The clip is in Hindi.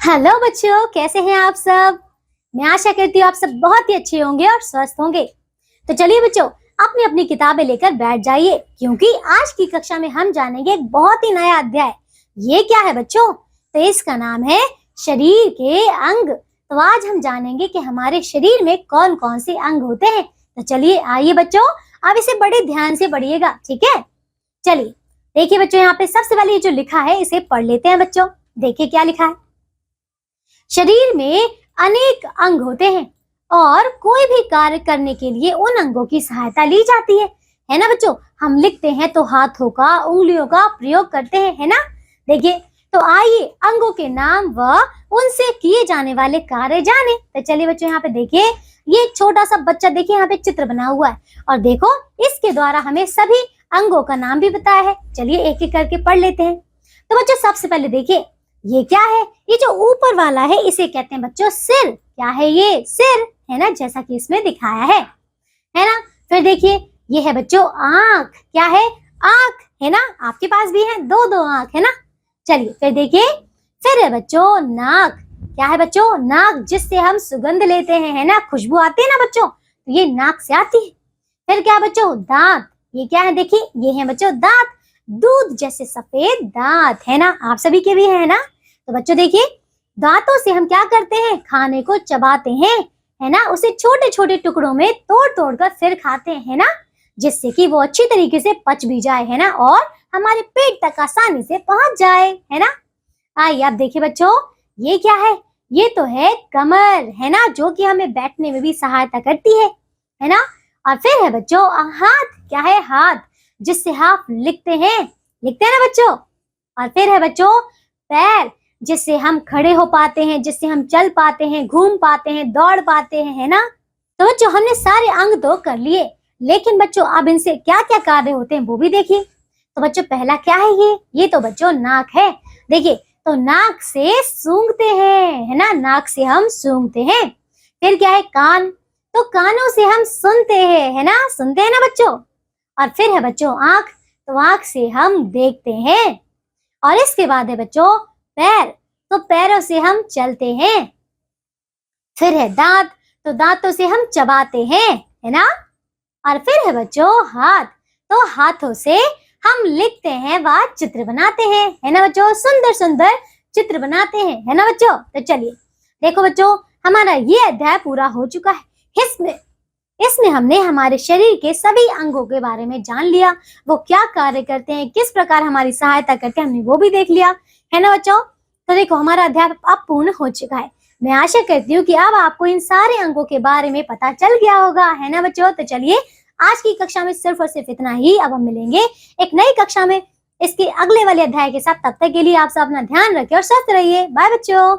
हेलो बच्चों, कैसे हैं आप सब। मैं आशा करती हूँ आप सब बहुत ही अच्छे होंगे और स्वस्थ होंगे। तो चलिए बच्चों, अपनी अपनी किताबें लेकर बैठ जाइए, क्योंकि आज की कक्षा में हम जानेंगे एक बहुत ही नया अध्याय। ये क्या है बच्चों? तो इसका नाम है शरीर के अंग। तो आज हम जानेंगे कि हमारे शरीर में कौन कौन से अंग होते हैं। तो चलिए आइए बच्चों, आप इसे बड़े ध्यान से पढ़िएगा, ठीक है। चलिए देखिए बच्चों, यहाँ पे सबसे पहले जो लिखा है इसे पढ़ लेते हैं बच्चों। देखिए क्या लिखा है। शरीर में अनेक अंग होते हैं और कोई भी कार्य करने के लिए उन अंगों की सहायता ली जाती है ना बच्चों। हम लिखते हैं तो हाथों का, उंगलियों का प्रयोग करते हैं, है ना। देखिए, तो आइए अंगों के नाम व उनसे किए जाने वाले कार्य जाने। तो चलिए बच्चों, यहाँ पे देखिए, ये एक छोटा सा बच्चा, देखिए यहाँ पे चित्र बना हुआ है और देखो इसके द्वारा हमें सभी अंगों का नाम भी बताया है। चलिए एक एक करके पढ़ लेते हैं। तो बच्चों सबसे पहले देखिए, ये क्या है? ये जो ऊपर वाला है इसे कहते हैं बच्चों सिर। क्या है ये? सिर, है ना, जैसा कि इसमें दिखाया है ना। फिर देखिए, ये है बच्चों आंख। क्या है? आंख, है ना। आपके पास भी है, दो दो आंख, है ना। चलिए फिर देखिए, फिर है बच्चों नाक। क्या है बच्चों? नाक, जिससे हम सुगंध लेते हैं, है ना, खुशबू आती है ना बच्चों, तो ये नाक से आती है। फिर क्या बच्चों? दांत। ये क्या है? देखिए ये है बच्चों दांत। दूध जैसे सफेद दांत, है ना, आप सभी के भी है ना। तो बच्चों देखिए, दांतों से हम क्या करते हैं? खाने को चबाते हैं, है ना, उसे छोटे छोटे टुकड़ों में तोड़ तोड़ कर फिर खाते हैं, है ना, जिससे कि वो अच्छी तरीके से पच भी जाए, है ना, और हमारे पेट तक आसानी से पहुंच जाए, है ना। आइए आप देखिए बच्चों, ये क्या है? ये तो है कमर, है ना, जो कि हमें बैठने में भी सहायता करती है ना। और फिर है बच्चों हाथ। क्या है? हाथ, जिससे हम लिखते हैं ना बच्चों। और फिर है बच्चों पैर, जिससे हम खड़े हो पाते हैं, जिससे हम चल पाते हैं, घूम पाते हैं, दौड़ पाते हैं, है ना। तो बच्चों हमने सारे अंग तो कर लिए, लेकिन बच्चों अब इनसे क्या क्या कार्य होते हैं वो भी देखिए। तो बच्चों पहला क्या है? ये तो बच्चों नाक है। देखिए, तो नाक से सूंघते हैं, है ना, नाक से हम सूंघते हैं। फिर क्या है? कान, तो कानों से हम सुनते हैं, है ना, सुनते हैं ना बच्चों। और फिर है बच्चों आंख, तो आंख से हम देखते हैं। और इसके बाद है बच्चों पैर, तो पैरों से हम चलते हैं। फिर है दांत, तो दांतों से हम चबाते हैं, है ना। और फिर है बच्चों हाथ, तो हाथों से हम लिखते हैं व चित्र बनाते हैं, है ना बच्चों, सुंदर सुंदर चित्र बनाते हैं, है ना बच्चों। तो चलिए देखो बच्चों, हमारा ये अध्याय पूरा हो चुका है। इसमें हमने हमारे शरीर के सभी अंगों के बारे में जान लिया, वो क्या कार्य करते हैं, किस प्रकार हमारी सहायता करते हैं, हमने वो भी देख लिया, है ना बच्चों। तो देखो हमारा अध्याय अब पूर्ण हो चुका है। मैं आशा करती हूँ कि अब आपको इन सारे अंगों के बारे में पता चल गया होगा, है ना बच्चों। तो चलिए आज की कक्षा में सिर्फ और सिर्फ इतना ही। अब हम मिलेंगे एक नई कक्षा में इसके अगले वाले अध्याय के साथ। तब तक के लिए आप सब अपना ध्यान रखें और स्वस्थ रहिए। बाय बच्चों।